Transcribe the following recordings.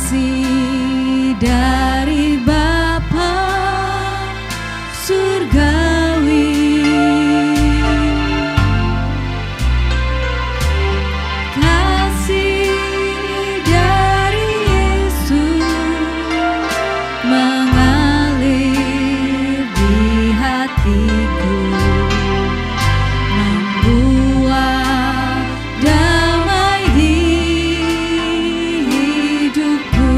kasih dari Bapa surgawi, kasih dari Yesus mengalir di hatiku, membuat damai di hidupku.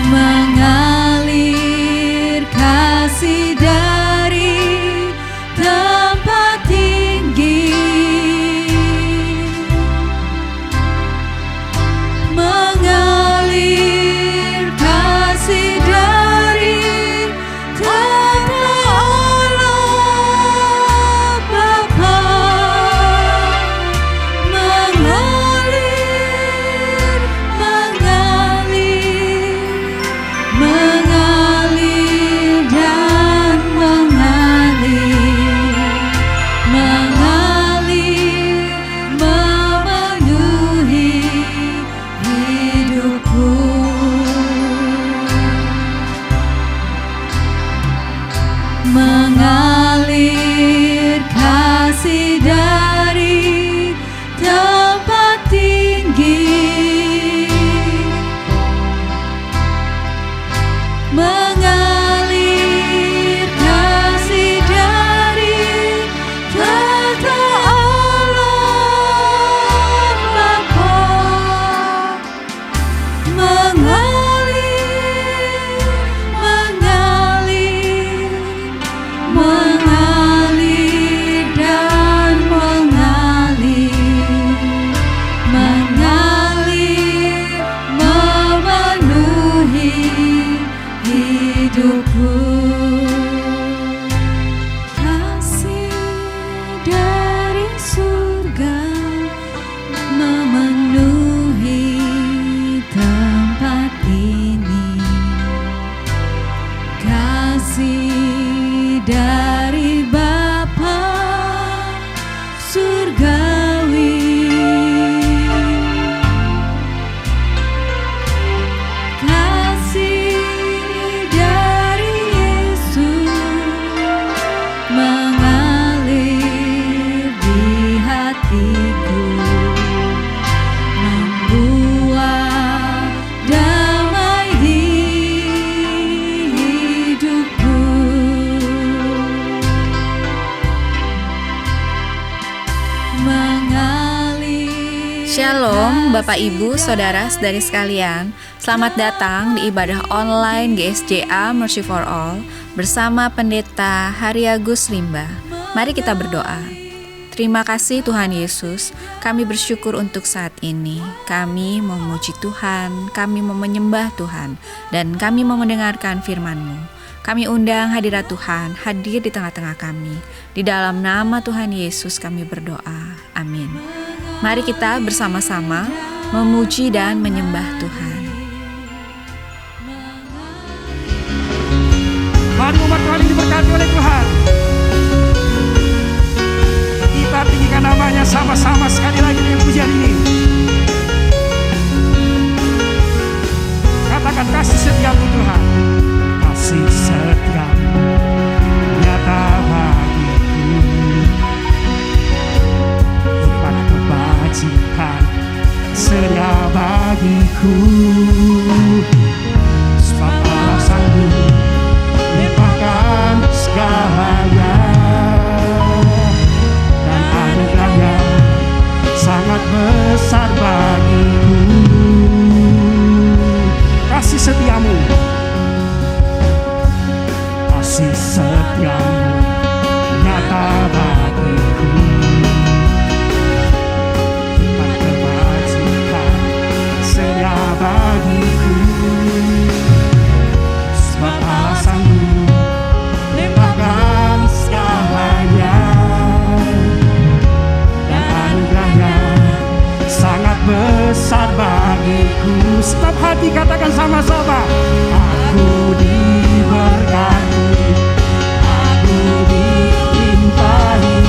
Mengalir kasih dari tempat tinggi, mengalir kasih dari tanah Allah Bapa, mengalir, mengalir dan mengalir, memenuhi hidupku. Mengalir kasih dari tempat tinggi, mengalir kasih dari tahta Allah Bapa, mengalir, mengalir dan mengalir, memenuhi hidupku. Kasih dari surga memenuhi tempat ini, kasih dari Bapa surgawi, kasih dari Yesus mengalir di hatiku, membuat damai di hidupku. Shalom Bapak Ibu Saudara-saudari sekalian, selamat datang di ibadah online GSJA Mercy for All bersama Pendeta Hari Agus Rimba. Mari kita berdoa. Terima kasih Tuhan Yesus, kami bersyukur untuk saat ini. Kami memuji Tuhan, kami mau menyembah Tuhan, dan kami mau mendengarkan firman-Mu. Kami undang hadirat Tuhan hadir di tengah-tengah kami. Di dalam nama Tuhan Yesus kami berdoa. Amin. Mari kita bersama-sama memuji dan menyembah Tuhan. Mari umat Tuhan ini diberkati oleh Tuhan. Kita tinggikan namanya sama-sama sekali lagi dengan pujian ini. Katakan kasih setiamu Tuhan. Kasih setiamu nyata bagiku, lipat kebajikan setia bagiku. Sebab Allah sanggup limpahkan segalanya, dan anugerahnya sangat besar bagiku. Kasih setiamu, kasih setiamu nyata bagiku, lipat kebajikan setia bagiku. Sebab Allah sanggup limpahkan segalanya, dan anugerahnya sangat besar bagiku. Setiap hati katakan sama-sama, aku diberkati, aku dilimpahi,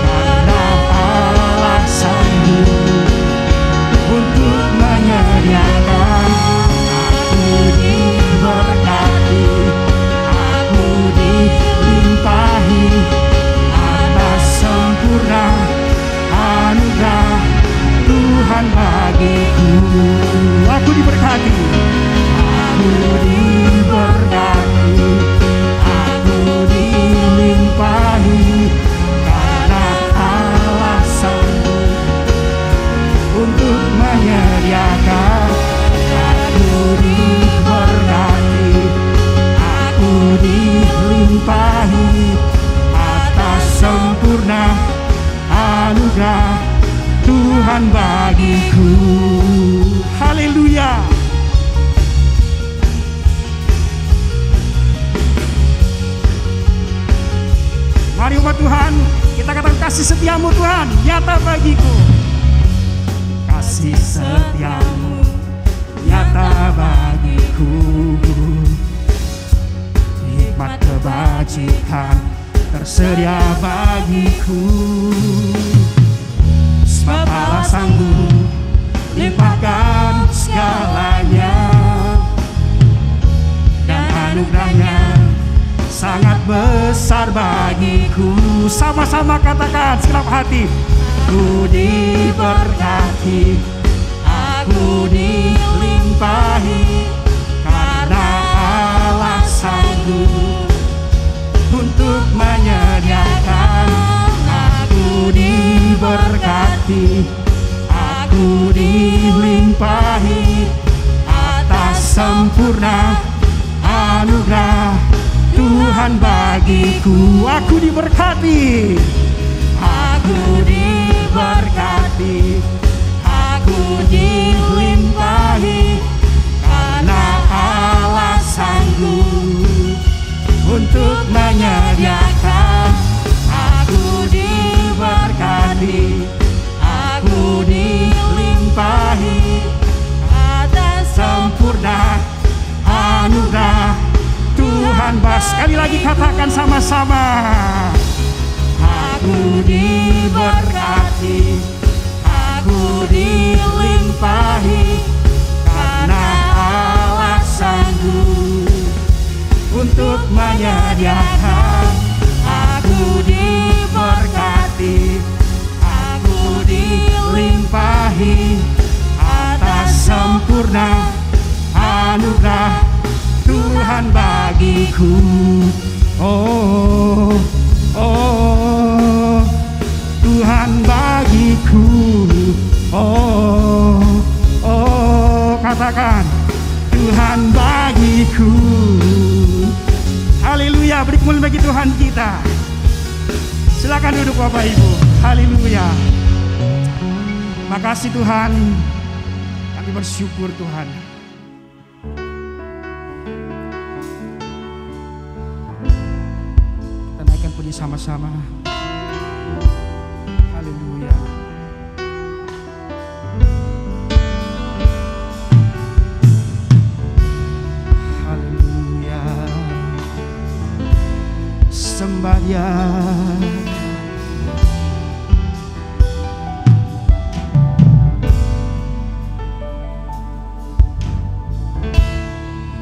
karena Allah sanggup Aku diberkati, aku diberkati, aku dilimpahi, karena Allah sanggup untuk menyediakan. Aku diberkati, aku dilimpahi atas sempurna anugerah Tuhan bagiku. Haleluya. Mari umat Tuhan, kita katakan kasih setiamu Tuhan nyata bagiku. Kasih setiamu nyata bagiku. Hikmat kebajikan tersedia bagiku. Sebab Allah sanggup limpahkan segalanya, dan anugerahnya sangat besar bagiku. Sama-sama katakan segenap hati. Aku diberkati, aku dilimpahi, karena Allah sanggup untuk menyediakan. Aku diberkati, aku dilimpahi atas sempurna anugerah Tuhan bagiku. Aku diberkati, aku diberkati, aku dilimpahi, karena Allah sanggup untuk menyediakan. Aku diberkati, aku dilimpahi atas sempurna anugerah Tuhan. Sekali lagi katakan sama-sama. Aku diberkati, aku dilimpahi, karena Allah sanggup untuk menyediakan. Aku diberkati, aku dilimpahi atas sempurna anugerah Tuhan bagiku. Oh, oh, Tuhan bagiku. Oh, oh, katakan Tuhan bagiku. Haleluya, beri kemuliaan bagi Tuhan kita. Silakan duduk Bapak Ibu. Haleluya. Makasih Tuhan. Kami bersyukur Tuhan. Kita naikkan puji sama-sama. Haleluya. Haleluya. Sembah Dia.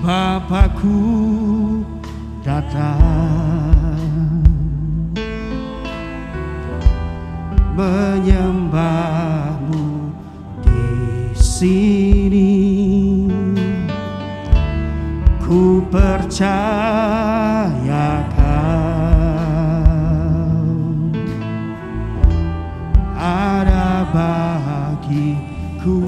Bapakku datang menyembahmu di sini. Ku percaya Kau ada bagiku.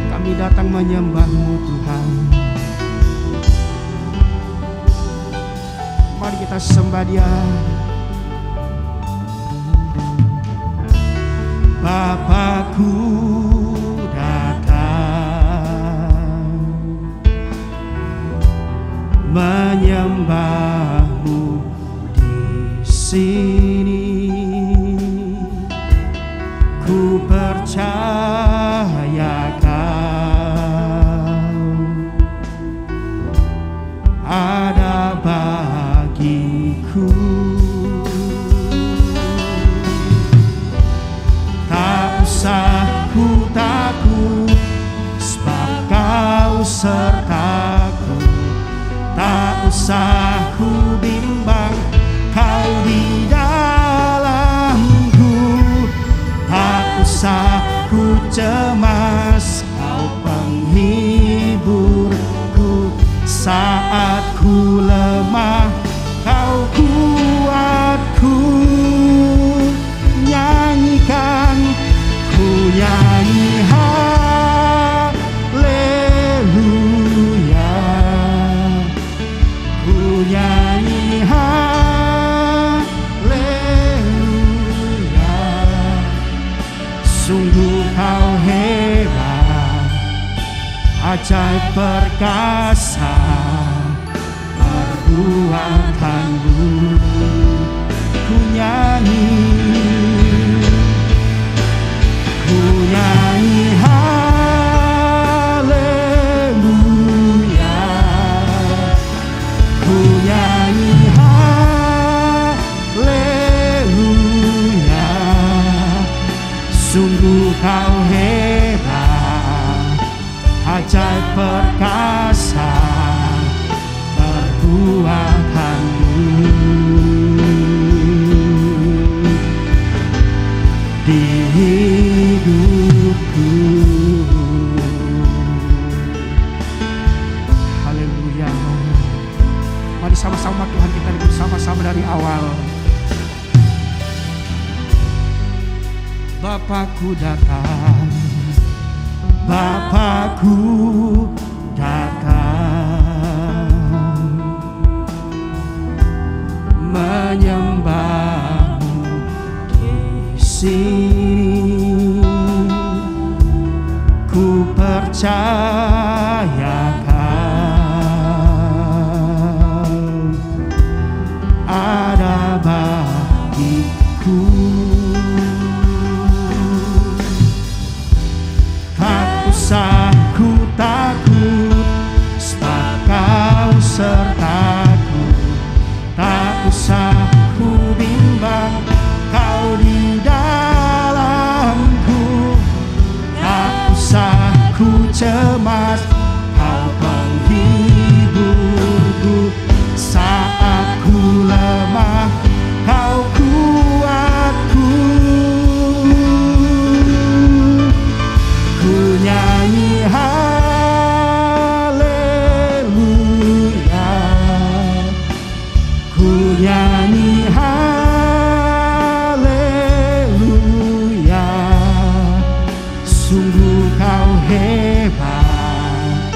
Kami datang menyembah-Mu Tuhan. Mari kita sembah Dia. Bapakku datang menyembah-Mu di sini. Ku percaya Kau ada bagiku. Tak usah ku takut, sebab Kau sertaku. Tak usah ku bimbang, Kau di Saatku lemah, Kau kuatku. Nyanyikan, ku nyanyi haleluya, ku nyanyi haleluya. Sungguh Kau hebat, ajaib perkasa perbuatanmu. Ku nyanyi haleluya, ku nyanyi haleluya. Sungguh Kau hebat, ajaib perkasa perbuatanmu. Di hidupku. Haleluya. Mari sama-sama Tuhan kita bersama-sama dari awal. Bapakku datang, Bapakku datang, menyembahmu di sini. Ku percaya Kau ada bagiku. Tak usah ku takut, sebab Kau sertaku. Tak usah ku bimbang, Kau di dalamku. Tak usah ku cemas, Kau penghiburku. Saat ku lemah, Kau kuatku. Ku nyanyi haleluya, ku nyanyi haleluya. Sungguh Kau hebat,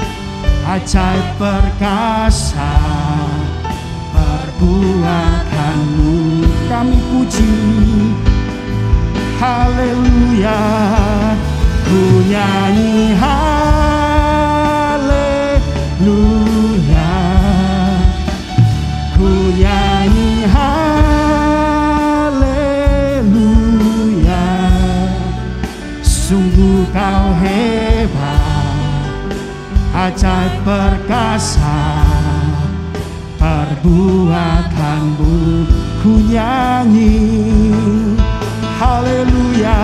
ajaib perkasa perbuatanmu. Kami puji haleluya, ku nyanyi haleluya, ku nyanyi haleluya. Sungguh Kau hebat, ajaib perkasa perbuatanmu. Ku nyanyi haleluya,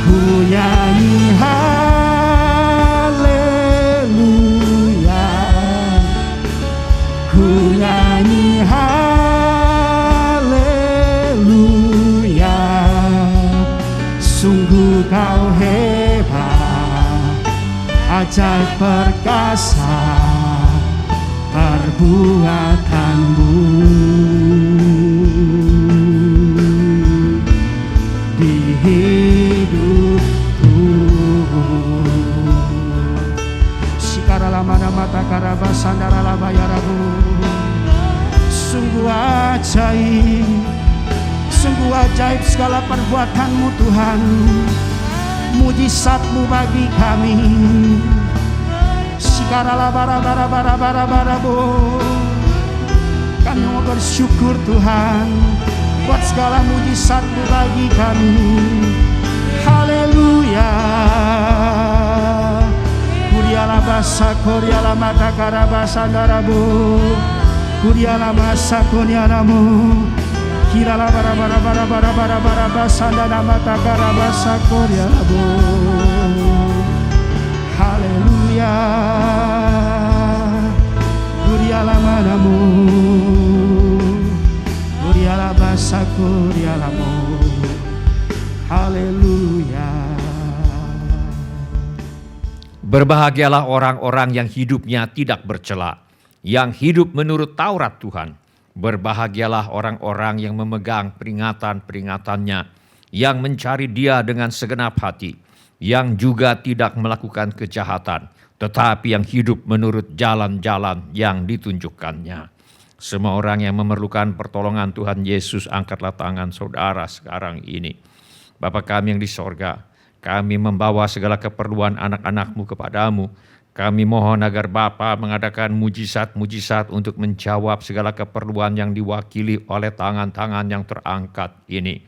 ku nyanyi haleluya, ku nyanyi haleluya. Sungguh Kau hebat, ajaib perkasa perbuatanmu. Di hidupku. Sikarala mana mata karaba sandara laba yarabu. Sungguh ajaib segala perbuatanmu Tuhan. Mujizat-Mu bagi kami. Sikarala bara bara bara bara bara bu. Kami mau bersyukur Tuhan buat segala mujizat-Mu bagi kami. Haleluya. Kuriala basa kuriala mata karabasa darabu. Kuriala masa kunyaramu. Kirala bara bara bara bara bara bara basa dana mata karabasa kurialabu. Haleluya. Kuriala manamu. Kuriala basa kurialamu. Haleluya. Berbahagialah orang-orang yang hidupnya tidak bercela, yang hidup menurut Taurat Tuhan. Berbahagialah orang-orang yang memegang peringatan-peringatannya, yang mencari Dia dengan segenap hati, yang juga tidak melakukan kejahatan, tetapi yang hidup menurut jalan-jalan yang ditunjukkannya. Semua orang yang memerlukan pertolongan Tuhan Yesus, angkatlah tangan saudara sekarang ini. Bapa kami yang di sorga, kami membawa segala keperluan anak-anak-Mu kepadamu. Kami mohon agar Bapa mengadakan mujizat-mujizat untuk menjawab segala keperluan yang diwakili oleh tangan-tangan yang terangkat ini.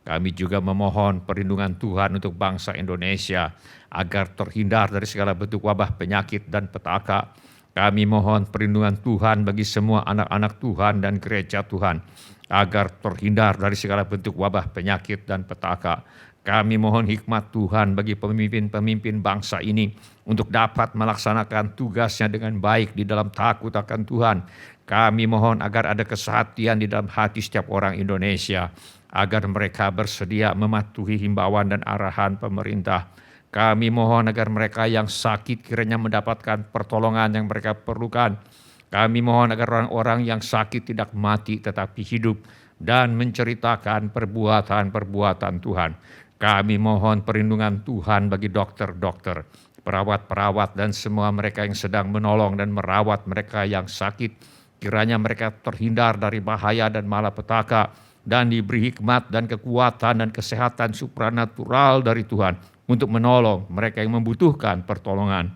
Kami juga memohon perlindungan Tuhan untuk bangsa Indonesia agar terhindar dari segala bentuk wabah penyakit dan petaka. Kami mohon perlindungan Tuhan bagi semua anak-anak Tuhan dan gereja Tuhan agar terhindar dari segala bentuk wabah penyakit dan petaka. Kami mohon hikmat Tuhan bagi pemimpin-pemimpin bangsa ini untuk dapat melaksanakan tugasnya dengan baik di dalam takut akan Tuhan. Kami mohon agar ada kesehatian di dalam hati setiap orang Indonesia, agar mereka bersedia mematuhi himbauan dan arahan pemerintah. Kami mohon agar mereka yang sakit kiranya mendapatkan pertolongan yang mereka perlukan. Kami mohon agar orang-orang yang sakit tidak mati tetapi hidup dan menceritakan perbuatan-perbuatan Tuhan. Kami mohon perlindungan Tuhan bagi dokter-dokter, perawat-perawat dan semua mereka yang sedang menolong dan merawat mereka yang sakit. Kiranya mereka terhindar dari bahaya dan malapetaka dan diberi hikmat dan kekuatan dan kesehatan supranatural dari Tuhan untuk menolong mereka yang membutuhkan pertolongan.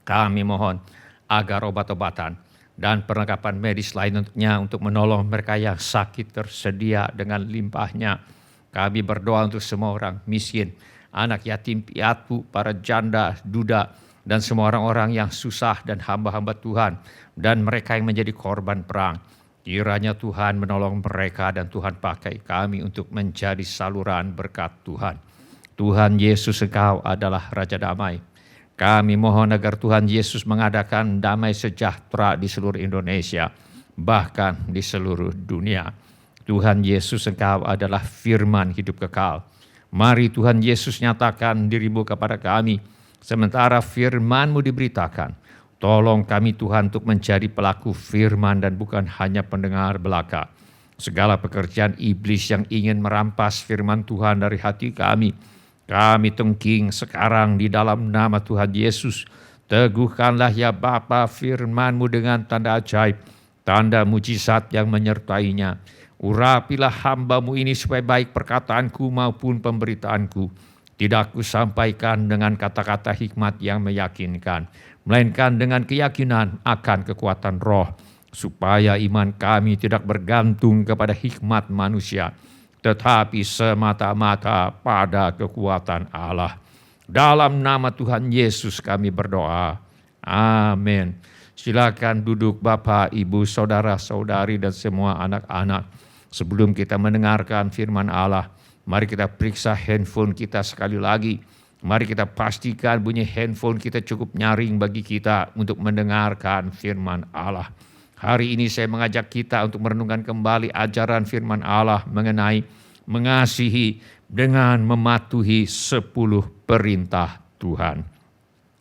Kami mohon agar obat-obatan dan perlengkapan medis lainnya untuk menolong mereka yang sakit tersedia dengan limpahnya. Kami berdoa untuk semua orang miskin, anak yatim piatu, para janda, duda, dan semua orang-orang yang susah dan hamba-hamba Tuhan, dan mereka yang menjadi korban perang. Kiranya Tuhan menolong mereka dan Tuhan pakai kami untuk menjadi saluran berkat Tuhan. Tuhan Yesus, Engkau adalah Raja Damai. Kami mohon agar Tuhan Yesus mengadakan damai sejahtera di seluruh Indonesia, bahkan di seluruh dunia. Tuhan Yesus, Engkau adalah firman hidup kekal. Mari Tuhan Yesus nyatakan diri-Mu kepada kami, sementara firman-Mu diberitakan. Tolong kami Tuhan untuk menjadi pelaku firman dan bukan hanya pendengar belaka. Segala pekerjaan iblis yang ingin merampas firman Tuhan dari hati kami tengking sekarang di dalam nama Tuhan Yesus. Teguhkanlah ya Bapa firman-Mu dengan tanda ajaib, tanda mujizat yang menyertainya. Urapilah hamba-Mu ini supaya baik perkataanku maupun pemberitaanku tidak kusampaikan dengan kata-kata hikmat yang meyakinkan, melainkan dengan keyakinan akan kekuatan roh, supaya iman kami tidak bergantung kepada hikmat manusia, tetapi semata-mata pada kekuatan Allah. Dalam nama Tuhan Yesus kami berdoa. Amin. Silakan duduk Bapak, Ibu, saudara-saudari dan semua anak-anak. Sebelum kita mendengarkan firman Allah, mari kita periksa handphone kita sekali lagi. Mari kita pastikan bunyi handphone kita cukup nyaring bagi kita untuk mendengarkan firman Allah. Hari ini saya mengajak kita untuk merenungkan kembali ajaran firman Allah mengenai mengasihi dengan mematuhi 10 perintah Tuhan.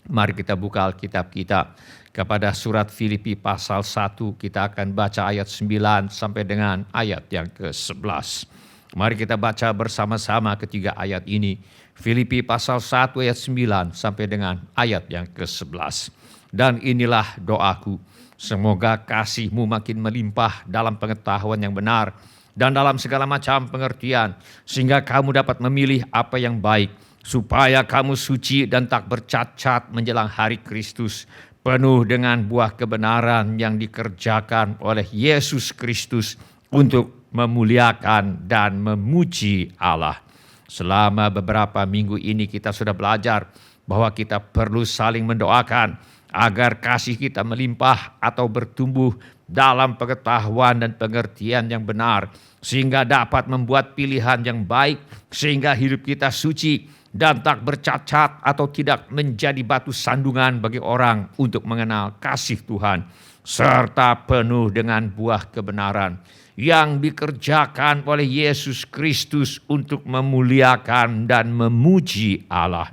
Mari kita buka Alkitab kita kepada surat Filipi pasal 1. Kita akan baca ayat 9 sampai dengan ayat yang ke-11. Mari kita baca bersama-sama ketiga ayat ini. Filipi pasal 1 ayat 9 sampai dengan ayat yang ke-11. Dan inilah doaku, semoga kasih-Mu makin melimpah dalam pengetahuan yang benar dan dalam segala macam pengertian, sehingga kamu dapat memilih apa yang baik, supaya kamu suci dan tak bercacat menjelang hari Kristus, penuh dengan buah kebenaran yang dikerjakan oleh Yesus Kristus untuk memuliakan dan memuji Allah. Selama beberapa minggu ini kita sudah belajar bahwa kita perlu saling mendoakan agar kasih kita melimpah atau bertumbuh dalam pengetahuan dan pengertian yang benar, sehingga dapat membuat pilihan yang baik, sehingga hidup kita suci dan tak bercacat atau tidak menjadi batu sandungan bagi orang untuk mengenal kasih Tuhan, serta penuh dengan buah kebenaran yang dikerjakan oleh Yesus Kristus untuk memuliakan dan memuji Allah.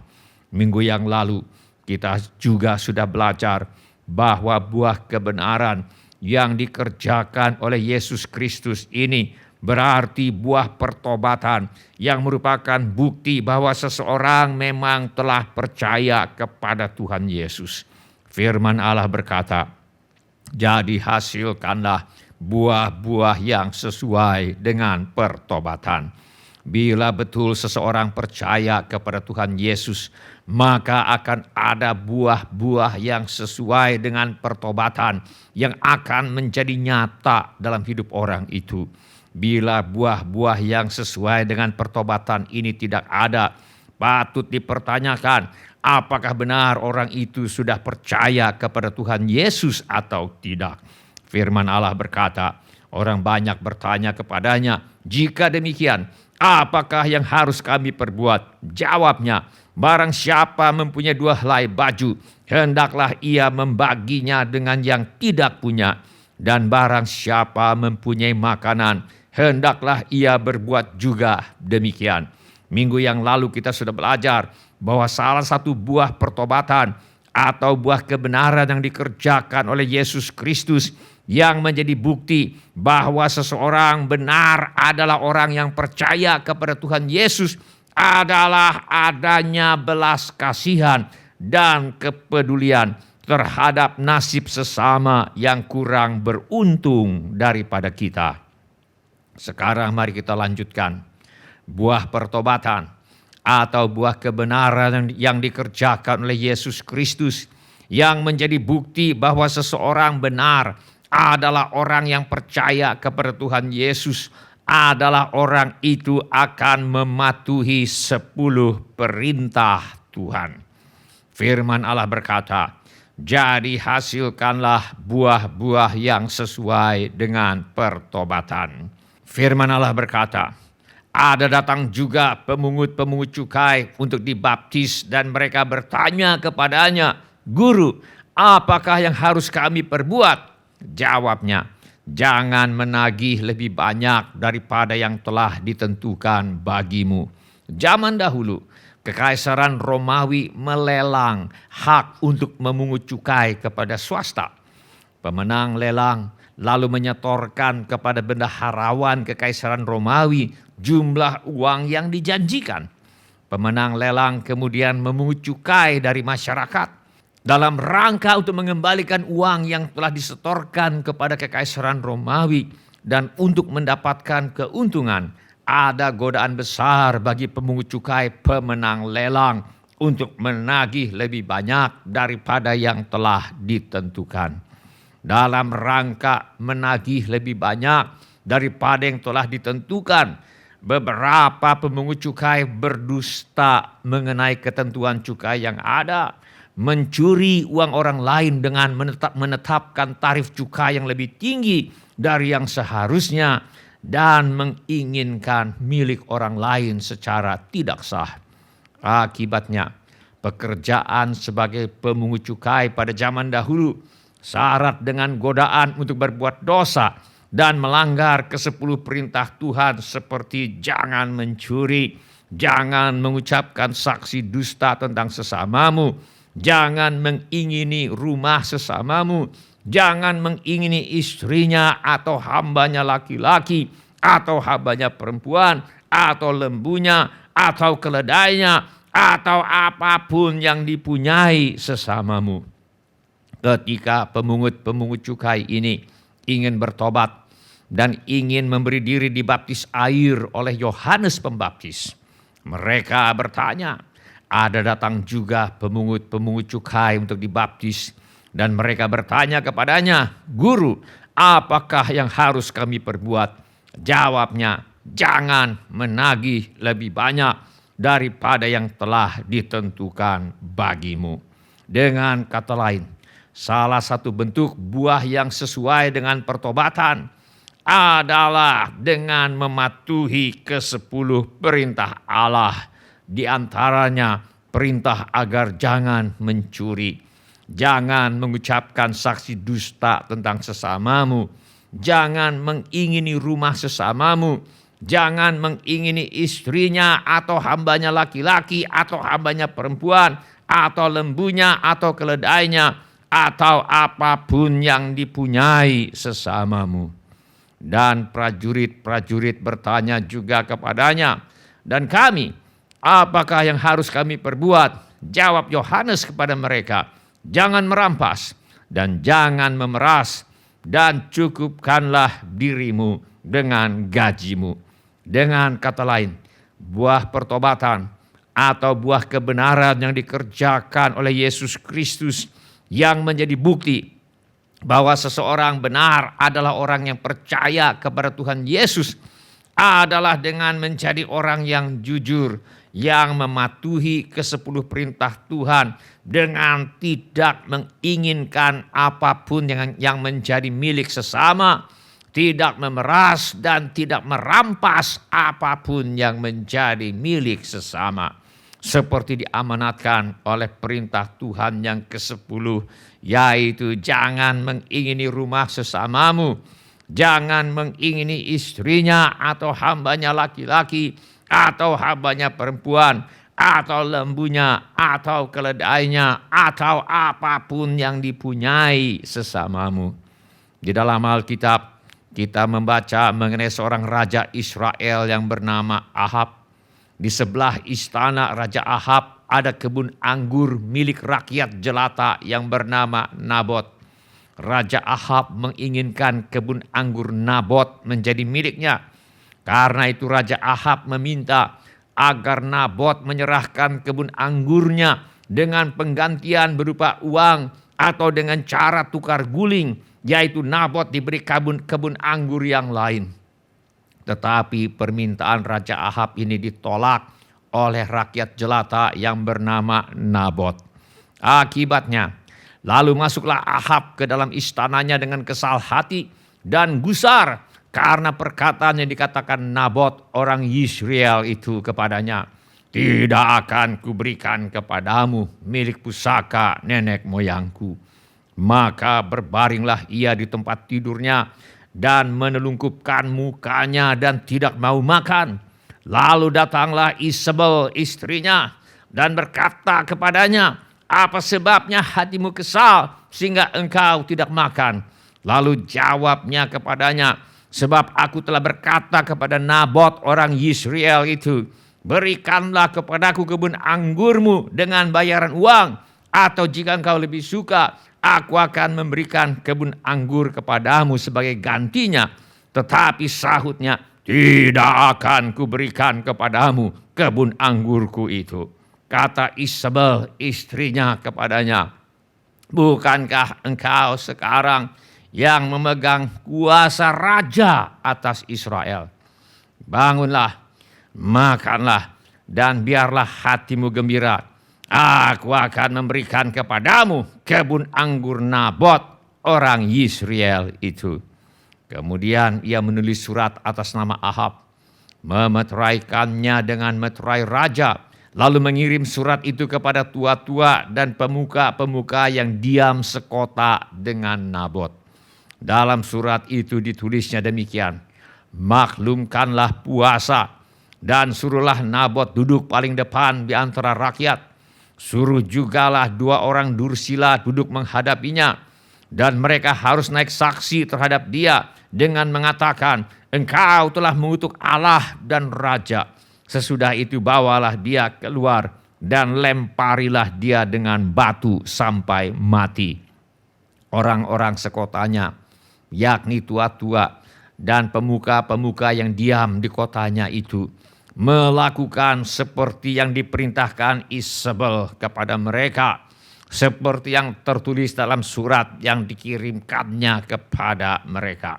Minggu yang lalu kita juga sudah belajar bahwa buah kebenaran yang dikerjakan oleh Yesus Kristus ini berarti buah pertobatan yang merupakan bukti bahwa seseorang memang telah percaya kepada Tuhan Yesus. Firman Allah berkata, jadi hasilkanlah buah-buah yang sesuai dengan pertobatan. Bila betul seseorang percaya kepada Tuhan Yesus, maka akan ada buah-buah yang sesuai dengan pertobatan yang akan menjadi nyata dalam hidup orang itu. Bila buah-buah yang sesuai dengan pertobatan ini tidak ada, patut dipertanyakan apakah benar orang itu sudah percaya kepada Tuhan Yesus atau tidak. Firman Allah berkata, orang banyak bertanya kepadanya, jika demikian, apakah yang harus kami perbuat? Jawabnya, barang siapa mempunyai 2 helai baju, hendaklah ia membaginya dengan yang tidak punya. Dan barang siapa mempunyai makanan, hendaklah ia berbuat juga demikian. Minggu yang lalu kita sudah belajar bahwa salah satu buah pertobatan atau buah kebenaran yang dikerjakan oleh Yesus Kristus yang menjadi bukti bahwa seseorang benar adalah orang yang percaya kepada Tuhan Yesus adalah adanya belas kasihan dan kepedulian terhadap nasib sesama yang kurang beruntung daripada kita. Sekarang mari kita lanjutkan. Buah pertobatan atau buah kebenaran yang dikerjakan oleh Yesus Kristus yang menjadi bukti bahwa seseorang benar adalah orang yang percaya kepada Tuhan Yesus adalah orang itu akan mematuhi 10 perintah Tuhan. Firman Allah berkata, jadi hasilkanlah buah-buah yang sesuai dengan pertobatan. Firman Allah berkata, ada datang juga pemungut-pemungut cukai untuk dibaptis dan mereka bertanya kepadanya, Guru, apakah yang harus kami perbuat? Jawabnya, jangan menagih lebih banyak daripada yang telah ditentukan bagimu. Zaman dahulu, Kekaisaran Romawi melelang hak untuk memungut cukai kepada swasta. Pemenang lelang lalu menyetorkan kepada bendaharawan Kekaisaran Romawi jumlah uang yang dijanjikan. Pemenang lelang kemudian memungut cukai dari masyarakat dalam rangka untuk mengembalikan uang yang telah disetorkan kepada Kekaisaran Romawi dan untuk mendapatkan keuntungan. Ada godaan besar bagi pemungut cukai pemenang lelang untuk menagih lebih banyak daripada yang telah ditentukan. Dalam rangka menagih lebih banyak daripada yang telah ditentukan, beberapa pemungut cukai berdusta mengenai ketentuan cukai yang ada, mencuri uang orang lain dengan menetapkan tarif cukai yang lebih tinggi dari yang seharusnya, dan menginginkan milik orang lain secara tidak sah. Akibatnya, pekerjaan sebagai pemungut cukai pada zaman dahulu syarat dengan godaan untuk berbuat dosa dan melanggar ke-10 perintah Tuhan seperti jangan mencuri, jangan mengucapkan saksi dusta tentang sesamamu, jangan mengingini rumah sesamamu, jangan mengingini istrinya atau hambanya laki-laki atau hambanya perempuan atau lembunya atau keledainya atau apapun yang dipunyai sesamamu. Ketika pemungut-pemungut cukai ini ingin bertobat dan ingin memberi diri dibaptis air oleh Yohanes Pembaptis, mereka bertanya, ada datang juga pemungut-pemungut cukai untuk dibaptis. Dan mereka bertanya kepadanya, Guru, apakah yang harus kami perbuat? Jawabnya, jangan menagih lebih banyak daripada yang telah ditentukan bagimu. Dengan kata lain, salah satu bentuk buah yang sesuai dengan pertobatan adalah dengan mematuhi ke-10 perintah Allah. Di antaranya perintah agar jangan mencuri. Jangan mengucapkan saksi dusta tentang sesamamu. Jangan mengingini rumah sesamamu. Jangan mengingini istrinya atau hambanya laki-laki atau hambanya perempuan atau lembunya atau keledainya atau apapun yang dipunyai sesamamu. Dan prajurit-prajurit bertanya juga kepadanya, dan kami, apakah yang harus kami perbuat? Jawab Yohanes kepada mereka, jangan merampas dan jangan memeras, dan cukupkanlah dirimu dengan gajimu. Dengan kata lain, buah pertobatan atau buah kebenaran yang dikerjakan oleh Yesus Kristus yang menjadi bukti bahwa seseorang benar adalah orang yang percaya kepada Tuhan Yesus adalah dengan menjadi orang yang jujur, yang mematuhi ke-10 perintah Tuhan dengan tidak menginginkan apapun yang menjadi milik sesama, tidak memeras dan tidak merampas apapun yang menjadi milik sesama. Seperti diamanatkan oleh perintah Tuhan yang ke-10, yaitu jangan mengingini rumah sesamamu, jangan mengingini istrinya atau hambanya laki-laki, atau hambanya perempuan, atau lembunya, atau keledainya, atau apapun yang dipunyai sesamamu. Di dalam Alkitab kita membaca mengenai seorang raja Israel yang bernama Ahab. Di sebelah istana Raja Ahab ada kebun anggur milik rakyat jelata yang bernama Nabot. Raja Ahab menginginkan kebun anggur Nabot menjadi miliknya. Karena itu Raja Ahab meminta agar Nabot menyerahkan kebun anggurnya dengan penggantian berupa uang atau dengan cara tukar guling, yaitu Nabot diberi kebun anggur yang lain. Tetapi permintaan Raja Ahab ini ditolak oleh rakyat jelata yang bernama Nabot. Akibatnya, lalu masuklah Ahab ke dalam istananya dengan kesal hati dan gusar karena perkataan yang dikatakan Nabot orang Yisrael itu kepadanya, tidak akan kuberikan kepadamu milik pusaka nenek moyangku. Maka berbaringlah ia di tempat tidurnya dan menelungkupkan mukanya dan tidak mau makan. Lalu datanglah Isabel istrinya dan berkata kepadanya, apa sebabnya hatimu kesal sehingga engkau tidak makan? Lalu jawabnya kepadanya, sebab aku telah berkata kepada Nabot orang Yisrael itu, berikanlah kepadaku kebun anggurmu dengan bayaran uang, atau jika engkau lebih suka, aku akan memberikan kebun anggur kepadamu sebagai gantinya. Tetapi sahutnya, tidak akan kuberikan kepadamu kebun anggurku itu. Kata Isabel istrinya kepadanya, bukankah engkau sekarang yang memegang kuasa raja atas Israel? Bangunlah, makanlah, dan biarlah hatimu gembira. Aku akan memberikan kepadamu kebun anggur Nabot orang Yisrael itu. Kemudian ia menulis surat atas nama Ahab, memeteraikannya dengan meterai raja, lalu mengirim surat itu kepada tua-tua dan pemuka-pemuka yang diam sekota dengan Nabot. Dalam surat itu ditulisnya demikian, maklumkanlah puasa dan suruhlah Nabot duduk paling depan di antara rakyat. Suruh jugalah 2 orang dursila duduk menghadapinya, dan mereka harus naik saksi terhadap dia dengan mengatakan, engkau telah mengutuk Allah dan raja. Sesudah itu bawalah dia keluar dan lemparilah dia dengan batu sampai mati. Orang-orang sekotanya, yakni tua-tua dan pemuka-pemuka yang diam di kotanya itu, melakukan seperti yang diperintahkan Isabel kepada mereka, seperti yang tertulis dalam surat yang dikirimkannya kepada mereka.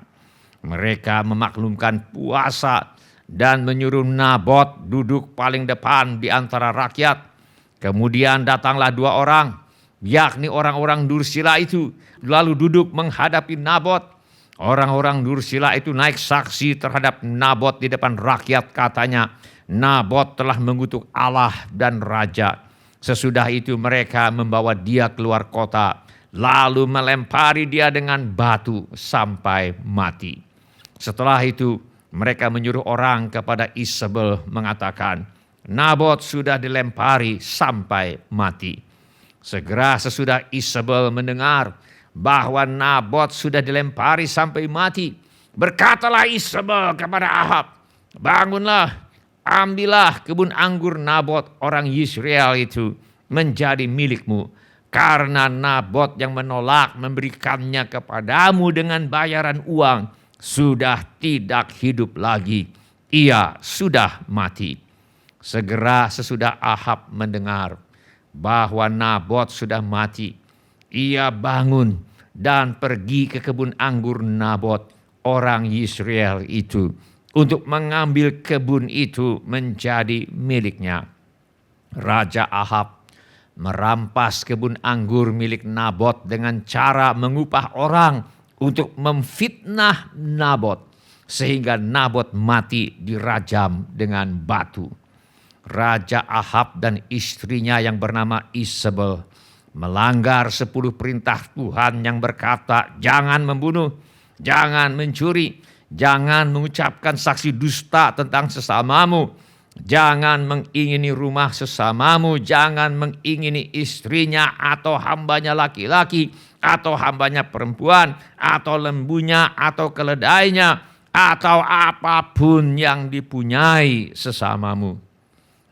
Mereka memaklumkan puasa dan menyuruh Nabot duduk paling depan di antara rakyat. Kemudian datanglah 2 orang, yakni orang-orang dursila itu, lalu duduk menghadapi Nabot. Orang-orang dursila itu naik saksi terhadap Nabot di depan rakyat, katanya, Nabot telah mengutuk Allah dan raja. Sesudah itu mereka membawa dia keluar kota, lalu melempari dia dengan batu sampai mati. Setelah itu mereka menyuruh orang kepada Isabel mengatakan, Nabot sudah dilempari sampai mati. Segera sesudah Isabel mendengar bahwa Nabot sudah dilempari sampai mati, berkatalah Isabel kepada Ahab, bangunlah, ambillah kebun anggur Nabot orang Yisrael itu menjadi milikmu, karena Nabot yang menolak memberikannya kepadamu dengan bayaran uang sudah tidak hidup lagi, ia sudah mati. Segera sesudah Ahab mendengar bahwa Nabot sudah mati, ia bangun dan pergi ke kebun anggur Nabot orang Yisrael itu untuk mengambil kebun itu menjadi miliknya. Raja Ahab merampas kebun anggur milik Nabot dengan cara mengupah orang untuk memfitnah Nabot, sehingga Nabot mati dirajam dengan batu. Raja Ahab dan istrinya yang bernama Isabel melanggar 10 perintah Tuhan yang berkata, jangan membunuh, jangan mencuri, jangan mengucapkan saksi dusta tentang sesamamu, jangan mengingini rumah sesamamu, jangan mengingini istrinya atau hambanya laki-laki, atau hambanya perempuan, atau lembunya, atau keledainya, atau apapun yang dipunyai sesamamu.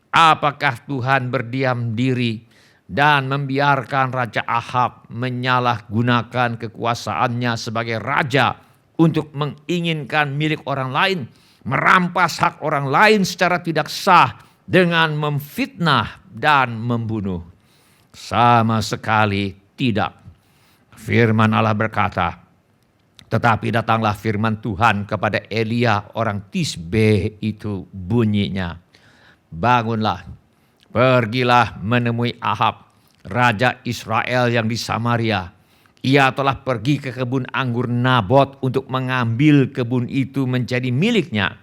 Apakah Tuhan berdiam diri dan membiarkan Raja Ahab menyalahgunakan kekuasaannya sebagai raja untuk menginginkan milik orang lain, merampas hak orang lain secara tidak sah dengan memfitnah dan membunuh? Sama sekali tidak. Firman Allah berkata, tetapi datanglah firman Tuhan kepada Elia orang Tisbe itu, bunyinya, bangunlah, pergilah menemui Ahab, raja Israel yang di Samaria. Ia telah pergi ke kebun anggur Nabot untuk mengambil kebun itu menjadi miliknya.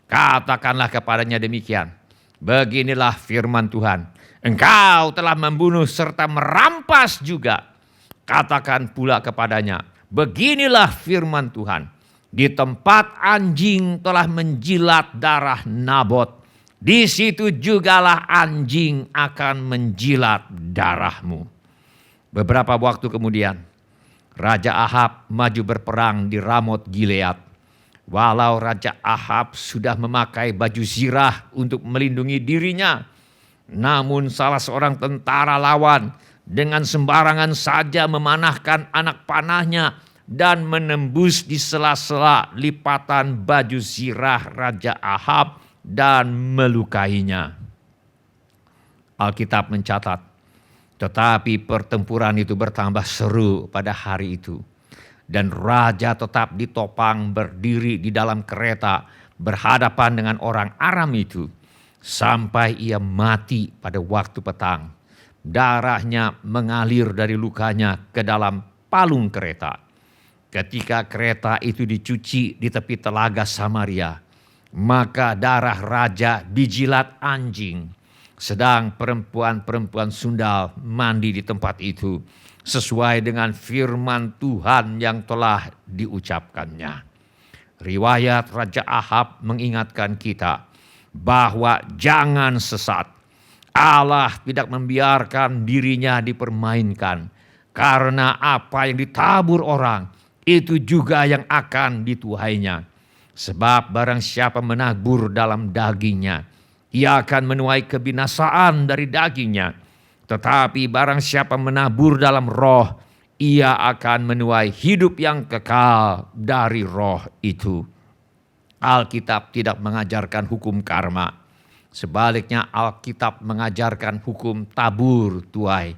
Katakanlah kepadanya demikian, beginilah firman Tuhan, engkau telah membunuh serta merampas juga. Katakan pula kepadanya, beginilah firman Tuhan, di tempat anjing telah menjilat darah Nabot, di situ jugalah anjing akan menjilat darahmu. Beberapa waktu kemudian, Raja Ahab maju berperang di Ramot Gilead. Walau Raja Ahab sudah memakai baju zirah untuk melindungi dirinya, namun salah seorang tentara lawan dengan sembarangan saja memanahkan anak panahnya dan menembus di sela-sela lipatan baju zirah Raja Ahab dan melukainya. Alkitab mencatat, tetapi pertempuran itu bertambah seru pada hari itu, dan raja tetap ditopang berdiri di dalam kereta berhadapan dengan orang Aram itu sampai ia mati pada waktu petang. Darahnya mengalir dari lukanya ke dalam palung kereta. Ketika kereta itu dicuci di tepi telaga Samaria, maka darah raja dijilat anjing, sedang perempuan-perempuan sundal mandi di tempat itu, sesuai dengan firman Tuhan yang telah diucapkannya. Riwayat Raja Ahab mengingatkan kita bahwa jangan sesat. Allah tidak membiarkan dirinya dipermainkan, karena apa yang ditabur orang itu juga yang akan dituainya. Sebab barang siapa menabur dalam dagingnya, ia akan menuai kebinasaan dari dagingnya. Tetapi barang siapa menabur dalam roh, ia akan menuai hidup yang kekal dari roh itu. Alkitab tidak mengajarkan hukum karma. Sebaliknya Alkitab mengajarkan hukum tabur tuai,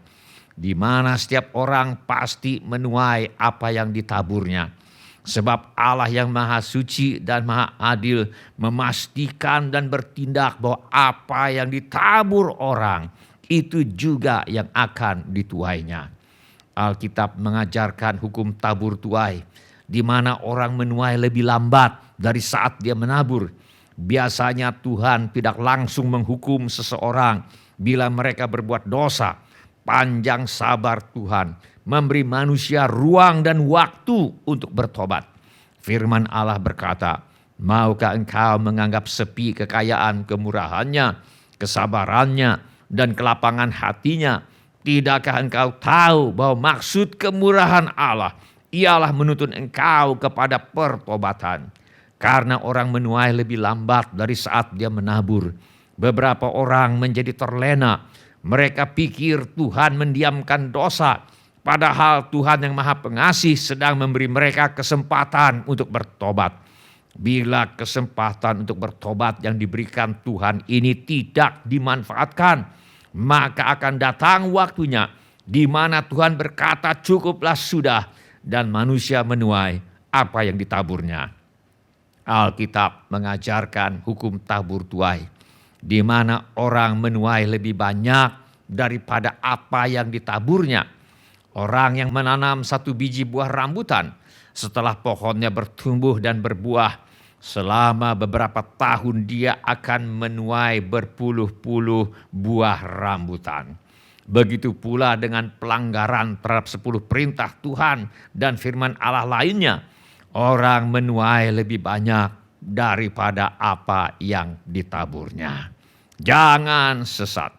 di mana setiap orang pasti menuai apa yang ditaburnya. Sebab Allah yang Maha Suci dan Maha Adil memastikan dan bertindak bahwa apa yang ditabur orang itu juga yang akan dituainya. Alkitab mengajarkan hukum tabur tuai, di mana orang menuai lebih lambat dari saat dia menabur. Biasanya Tuhan tidak langsung menghukum seseorang bila mereka berbuat dosa. Panjang sabar Tuhan memberi manusia ruang dan waktu untuk bertobat. Firman Allah berkata, maukah engkau menganggap sepi kekayaan kemurahannya, kesabarannya, dan kelapangan hatinya, Tidakkah engkau tahu bahwa maksud kemurahan Allah ialah menuntun engkau kepada pertobatan? Karena orang menuai lebih lambat dari saat dia menabur. Beberapa orang menjadi terlena. Mereka pikir Tuhan mendiamkan dosa. Padahal Tuhan yang Maha Pengasih sedang memberi mereka kesempatan untuk bertobat. Bila kesempatan untuk bertobat yang diberikan Tuhan ini tidak dimanfaatkan, maka akan datang waktunya di mana Tuhan berkata cukuplah sudah, dan manusia menuai apa yang ditaburnya. Alkitab mengajarkan hukum tabur tuai, di mana orang menuai lebih banyak daripada apa yang ditaburnya. Orang yang menanam satu biji buah rambutan, setelah pohonnya bertumbuh dan berbuah, selama beberapa tahun dia akan menuai berpuluh-puluh buah rambutan. Begitu pula dengan pelanggaran terhadap 10 perintah Tuhan dan firman Allah lainnya. Orang menuai lebih banyak daripada apa yang ditaburnya. Jangan sesat.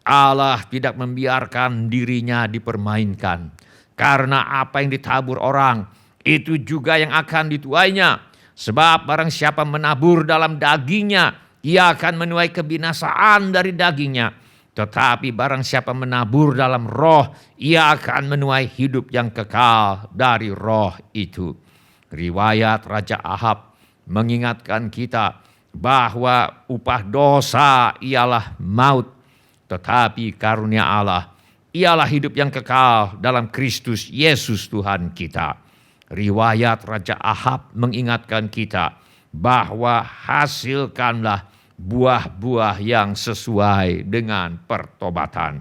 Allah tidak membiarkan dirinya dipermainkan. Karena apa yang ditabur orang, itu juga yang akan dituainya. Sebab barang siapa menabur dalam dagingnya, ia akan menuai kebinasaan dari dagingnya. Tetapi barang siapa menabur dalam roh, ia akan menuai hidup yang kekal dari roh itu. Riwayat Raja Ahab mengingatkan kita bahwa upah dosa ialah maut. Tetapi karunia Allah ialah hidup yang kekal dalam Kristus Yesus Tuhan kita. Riwayat Raja Ahab mengingatkan kita bahwa hasilkanlah buah-buah yang sesuai dengan pertobatan.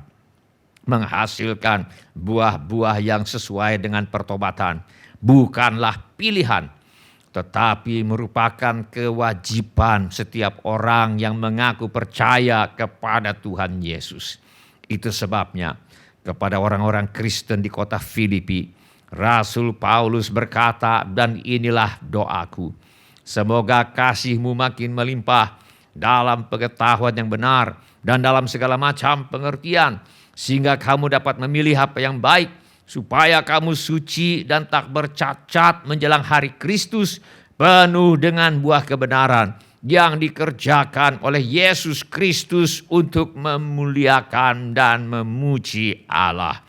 Menghasilkan buah-buah yang sesuai dengan pertobatan bukanlah pilihan, tetapi merupakan kewajiban setiap orang yang mengaku percaya kepada Tuhan Yesus. Itu sebabnya kepada orang-orang Kristen di kota Filipi, Rasul Paulus berkata, dan inilah doaku, semoga kasihmu makin melimpah dalam pengetahuan yang benar dan dalam segala macam pengertian, sehingga kamu dapat memilih apa yang baik, supaya kamu suci dan tak bercacat menjelang hari Kristus, penuh dengan buah kebenaran yang dikerjakan oleh Yesus Kristus untuk memuliakan dan memuji Allah.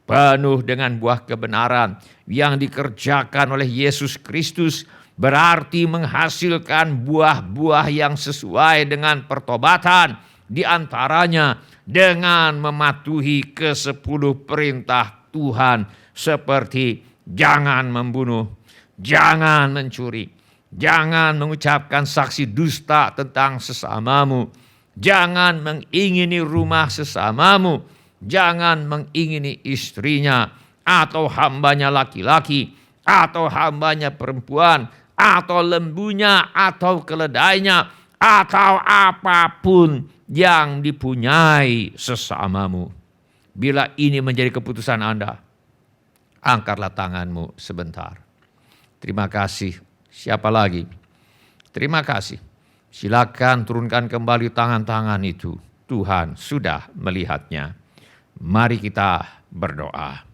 Penuh dengan buah kebenaran yang dikerjakan oleh Yesus Kristus berarti menghasilkan buah-buah yang sesuai dengan pertobatan, di antaranya dengan mematuhi ke-10 perintah Tuhan seperti jangan membunuh, jangan mencuri, jangan mengucapkan saksi dusta tentang sesamamu, jangan mengingini rumah sesamamu, jangan mengingini istrinya atau hambanya laki-laki atau hambanya perempuan atau lembunya atau keledainya atau apapun yang dipunyai sesamamu. Bila ini menjadi keputusan Anda, angkatlah tanganmu sebentar. Terima kasih. Siapa lagi? Terima kasih. Silakan turunkan kembali tangan-tangan itu. Tuhan sudah melihatnya. Mari kita berdoa.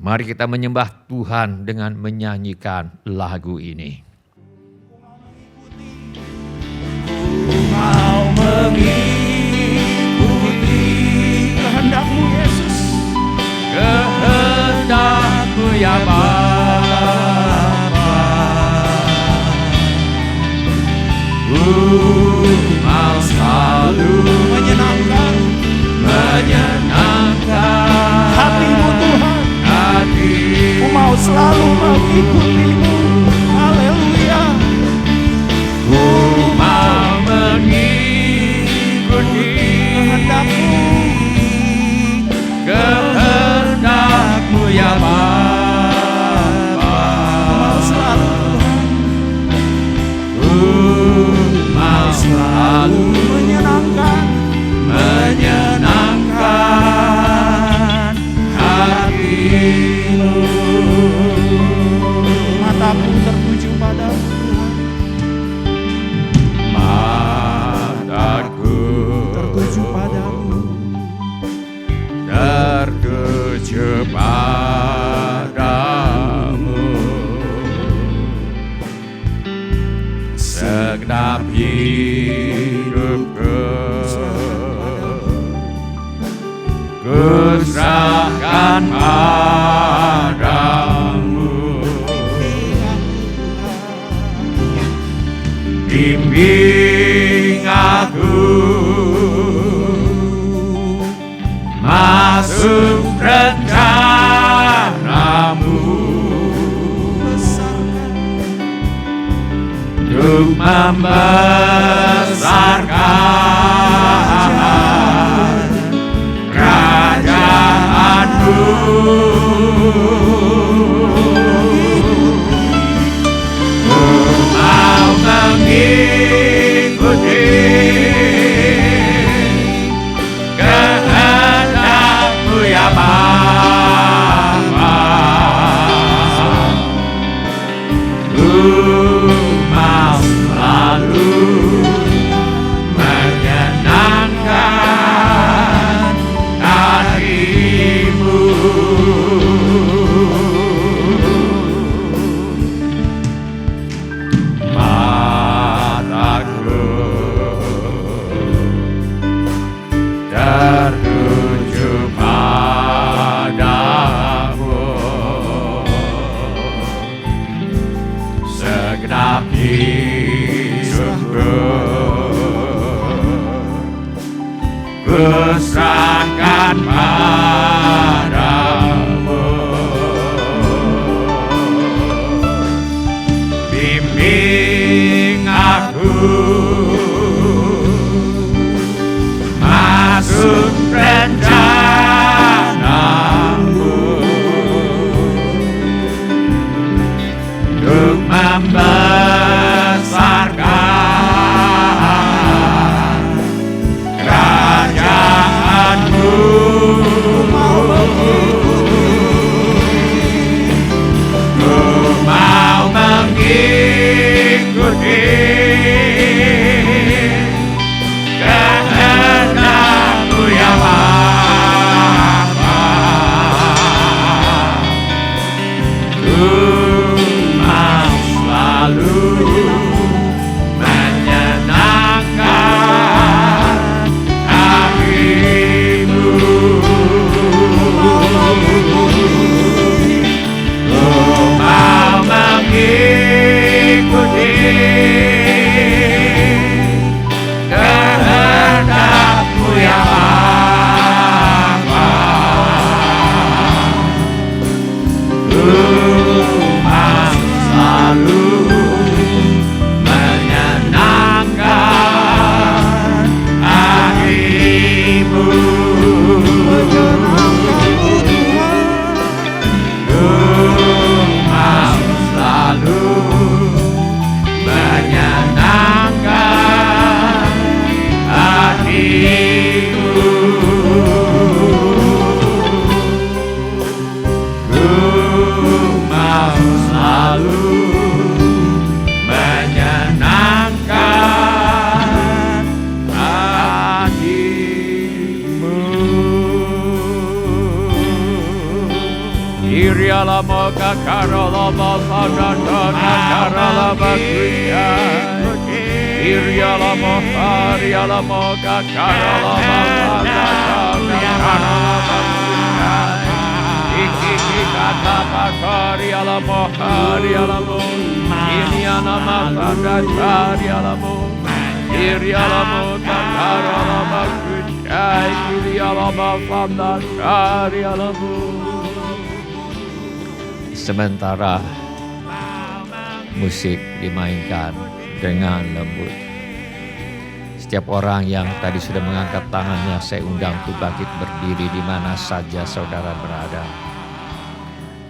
Mari kita menyembah Tuhan dengan menyanyikan lagu ini. Mau mengikuti kehendak-Mu Yesus, Kehendak-Mu ya Bapa, mau selalu menyenangkan hati-Mu Tuhan. Ku mau selalu mengikuti-Mu. Haleluya. Ku mau mengikuti Kehendak-Mu. Kehendak-Mu ya Bapa. Mau selalu Ku mau selalu menyenangkan hati-Mu. mataku tertuju padamu Tuhan. Mataku Tertuju padamu. tertuju kepadamu. Segenap hidupku kuserahkan padamu. Bimbing aku masuk rencanamu untuk membesarkan kerajaanmu. Ku mau mengikuti kehendak-Mu ya Bapa. Ku mau selalu menyenangkan hati-Mu. Mataku tertuju padamu. Segenap hidupku kuserahkan padamu. Bimbing aku masuk rencana-Mu untuk membesarkan kerajaan-Mu. Ku mau mengikuti kehendak-Mu ya Bapa. Ku mau selalu menyenangkan hati-Mu. Ku mau mengikuti kehendak-Mu ya Bapa. Ku mau selalu menyenangkan hati-Mu. Ku mau selalu menyenangkan hati-Mu. Ku mau selalu menyenangkan hati-Mu. Irialamo kakaralamo padadana karalama kuya. Irialamo harialamo kakaralamo padadana karalama kuya. Iki kata pakarialamo harialamo. Inianama padadarialamo. Irialamo kakaralama kuya. Irialamo padadarialamo. Sementara musik dimainkan dengan lembut, setiap orang yang tadi sudah mengangkat tangannya, saya undang untuk bangkit berdiri di mana saja saudara berada.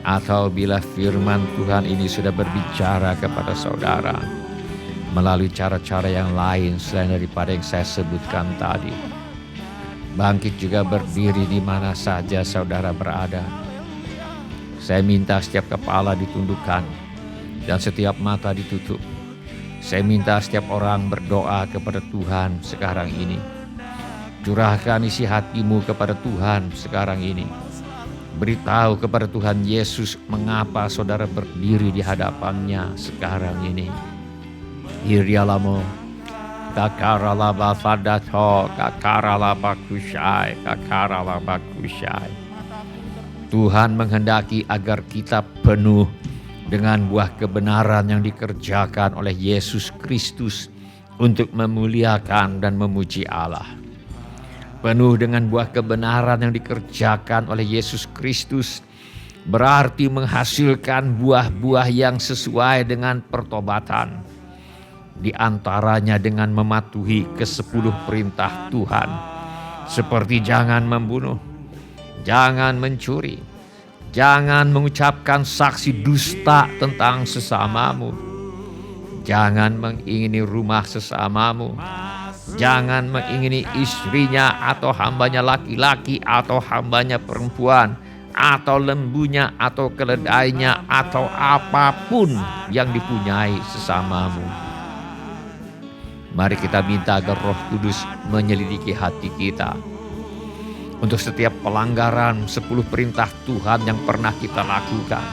Atau bila firman Tuhan ini sudah berbicara kepada saudara melalui cara-cara yang lain selain daripada yang saya sebutkan tadi, bangkit juga berdiri di mana saja saudara berada. Saya minta setiap kepala ditundukkan dan setiap mata ditutup. Saya minta setiap orang berdoa kepada Tuhan sekarang ini. Curahkan isi hatimu kepada Tuhan sekarang ini. Beritahu kepada Tuhan Yesus mengapa saudara berdiri di hadapannya sekarang ini. Irialamo, kakaralaba fadato, kakaralaba kusyai, kakaralaba kusyai. Tuhan menghendaki agar kita penuh dengan buah kebenaran yang dikerjakan oleh Yesus Kristus untuk memuliakan dan memuji Allah. Penuh dengan buah kebenaran yang dikerjakan oleh Yesus Kristus berarti menghasilkan buah-buah yang sesuai dengan pertobatan. Di antaranya dengan mematuhi ke-10 perintah Tuhan. Seperti jangan membunuh, jangan mencuri, jangan mengucapkan saksi dusta tentang sesamamu, jangan mengingini rumah sesamamu, jangan mengingini istrinya atau hambanya laki-laki atau hambanya perempuan, atau lembunya atau keledainya atau apapun yang dipunyai sesamamu. Mari kita minta agar Roh Kudus menyelidiki hati kita. Untuk setiap pelanggaran 10 perintah Tuhan yang pernah kita lakukan,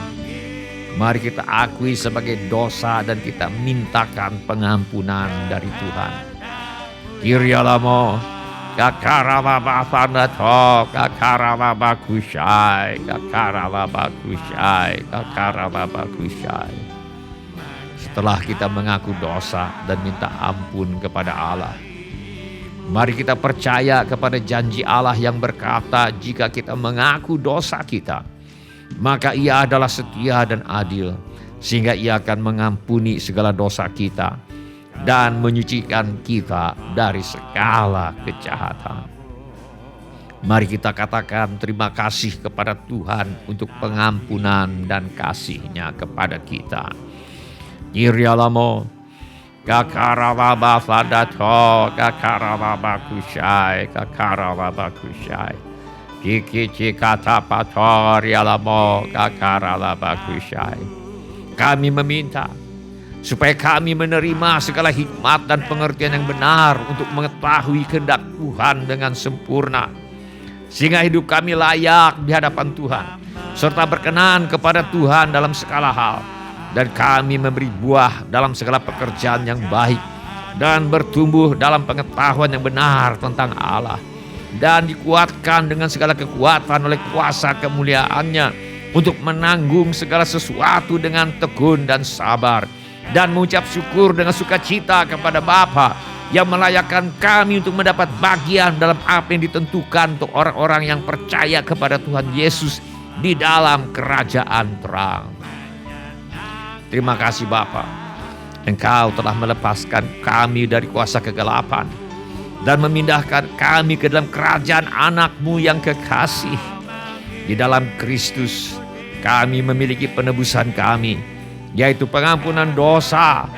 mari kita akui sebagai dosa dan kita mintakan pengampunan dari Tuhan. Kirialamo, kakarababa fanato, kakarababa kusyai, kakarababa kusyai, kakarababa kusyai. Setelah kita mengaku dosa dan minta ampun kepada Allah, mari kita percaya kepada janji Allah yang berkata jika kita mengaku dosa kita, maka Ia adalah setia dan adil, sehingga Ia akan mengampuni segala dosa kita dan menyucikan kita dari segala kejahatan. Mari kita katakan terima kasih kepada Tuhan untuk pengampunan dan kasih-Nya kepada kita. Kirialamo, kakarababa fadato, kakarababa kusyai, kakarababa kusyai. Kiki kata pator yalamo, kakarababa kusyai. Kami meminta supaya kami menerima segala hikmat dan pengertian yang benar untuk mengetahui kehendak Tuhan dengan sempurna, sehingga hidup kami layak di hadapan Tuhan, serta berkenan kepada Tuhan dalam segala hal. Dan kami memberi buah dalam segala pekerjaan yang baik dan bertumbuh dalam pengetahuan yang benar tentang Allah, dan dikuatkan dengan segala kekuatan oleh kuasa kemuliaan-Nya untuk menanggung segala sesuatu dengan tekun dan sabar, dan mengucap syukur dengan sukacita kepada Bapa yang melayakkan kami untuk mendapat bagian dalam apa yang ditentukan untuk orang-orang yang percaya kepada Tuhan Yesus di dalam kerajaan terang. Terima kasih Bapa, Engkau telah melepaskan kami dari kuasa kegelapan dan memindahkan kami ke dalam kerajaan anak-Mu yang kekasih. Di dalam Kristus kami memiliki penebusan kami, yaitu pengampunan dosa.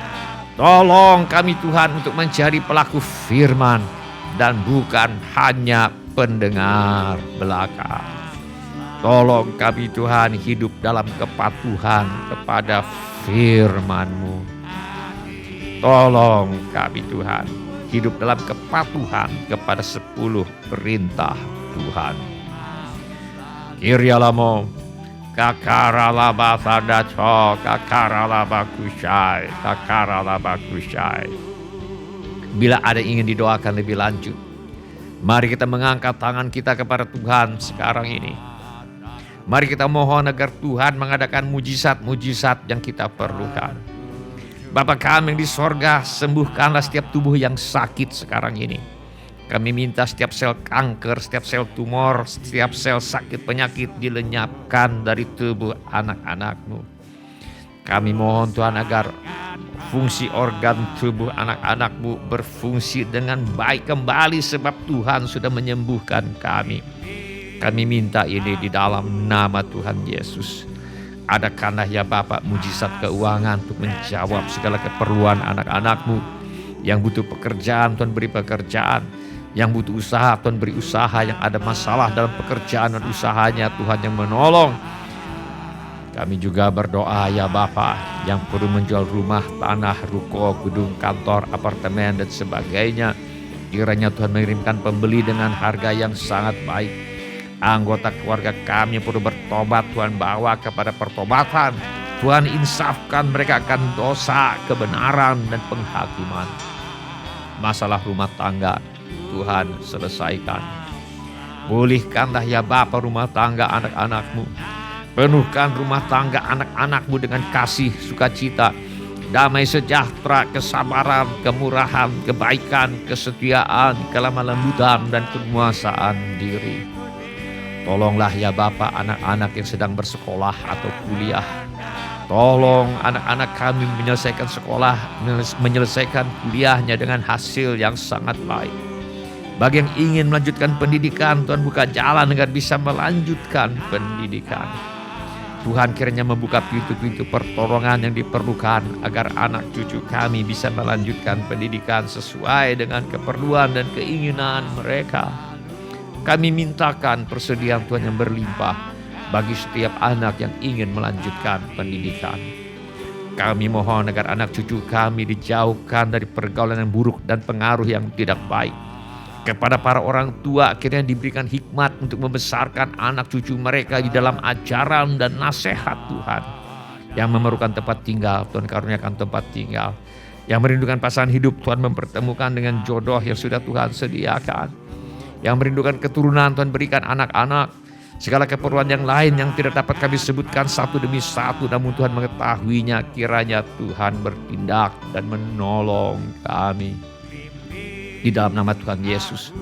Tolong kami Tuhan untuk menjadi pelaku firman dan bukan hanya pendengar belaka. Tolong kami Tuhan hidup dalam kepatuhan kepada firman-Mu. Tolong kami Tuhan hidup dalam kepatuhan kepada 10 perintah Tuhan. Kirialamo, kakaralaba fadato, kakaralaba kusyai, kakaralaba kusyai. Bila ada yang ingin didoakan lebih lanjut, mari kita mengangkat tangan kita kepada Tuhan sekarang ini. Mari kita mohon agar Tuhan mengadakan mujizat-mujizat yang kita perlukan. Bapa kami yang di sorga, sembuhkanlah setiap tubuh yang sakit sekarang ini. Kami minta setiap sel kanker, setiap sel tumor, setiap sel sakit penyakit dilenyapkan dari tubuh anak-anak-Mu. Kami mohon Tuhan agar fungsi organ tubuh anak-anak-Mu berfungsi dengan baik kembali, sebab Tuhan sudah menyembuhkan kami. Kami minta ini di dalam nama Tuhan Yesus. Adakanlah ya Bapak mujizat keuangan untuk menjawab segala keperluan anak-anak-Mu. Yang butuh pekerjaan, Tuhan beri pekerjaan. Yang butuh usaha, Tuhan beri usaha. Yang ada masalah dalam pekerjaan dan usahanya, Tuhan yang menolong. Kami juga berdoa ya Bapak, yang perlu menjual rumah, tanah, ruko, gedung, kantor, apartemen dan sebagainya. Kiranya Tuhan mengirimkan pembeli dengan harga yang sangat baik. Anggota keluarga kami yang perlu bertobat, Tuhan bawa kepada pertobatan. Tuhan insafkan mereka akan dosa, kebenaran, dan penghakiman. Masalah rumah tangga, Tuhan selesaikan. Pulihkanlah ya Bapa rumah tangga anak-anakmu. Penuhkan rumah tangga anak-anakmu dengan kasih, sukacita, damai sejahtera, kesabaran, kemurahan, kebaikan, kesetiaan, kelemah lembutan, dan penguasaan diri. Tolonglah ya Bapa anak-anak yang sedang bersekolah atau kuliah. Tolong anak-anak kami menyelesaikan sekolah, menyelesaikan kuliahnya dengan hasil yang sangat baik. Bagi yang ingin melanjutkan pendidikan, Tuhan buka jalan agar bisa melanjutkan pendidikan. Tuhan kiranya membuka pintu-pintu pertolongan yang diperlukan agar anak cucu kami bisa melanjutkan pendidikan sesuai dengan keperluan dan keinginan mereka. Kami mintakan persediaan Tuhan yang berlimpah bagi setiap anak yang ingin melanjutkan pendidikan. Kami mohon agar anak cucu kami dijauhkan dari pergaulan yang buruk dan pengaruh yang tidak baik. Kepada para orang tua akhirnya diberikan hikmat untuk membesarkan anak cucu mereka di dalam ajaran dan nasihat Tuhan. Yang memerlukan tempat tinggal, Tuhan karuniakan tempat tinggal. Yang merindukan pasangan hidup, Tuhan mempertemukan dengan jodoh yang sudah Tuhan sediakan. Yang merindukan keturunan, Tuhan berikan anak-anak. Segala keperluan yang lain yang tidak dapat kami sebutkan satu demi satu, namun Tuhan mengetahuinya. Kiranya Tuhan bertindak dan menolong kami. Di dalam nama Tuhan Yesus,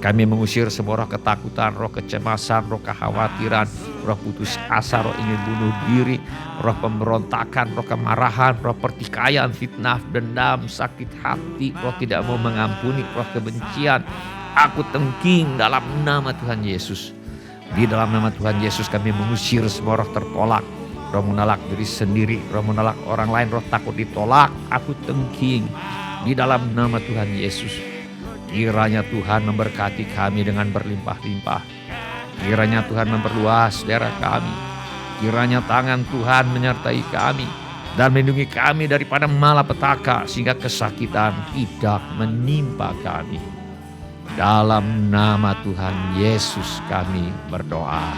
kami mengusir semua roh ketakutan, roh kecemasan, roh kekhawatiran, roh putus asa, roh ingin bunuh diri, roh pemberontakan, roh kemarahan, roh pertikaian, fitnah, dendam, sakit hati, roh tidak mau mengampuni, roh kebencian. Aku tengking dalam nama Tuhan Yesus. Di dalam nama Tuhan Yesus kami mengusir semua roh tertolak, roh menolak diri sendiri, roh menolak orang lain, roh takut ditolak. Aku tengking di dalam nama Tuhan Yesus. Kiranya Tuhan memberkati kami dengan berlimpah-limpah. Kiranya Tuhan memperluas daerah kami. Kiranya tangan Tuhan menyertai kami dan melindungi kami daripada malapetaka sehingga kesakitan tidak menimpa kami. Dalam nama Tuhan Yesus kami berdoa.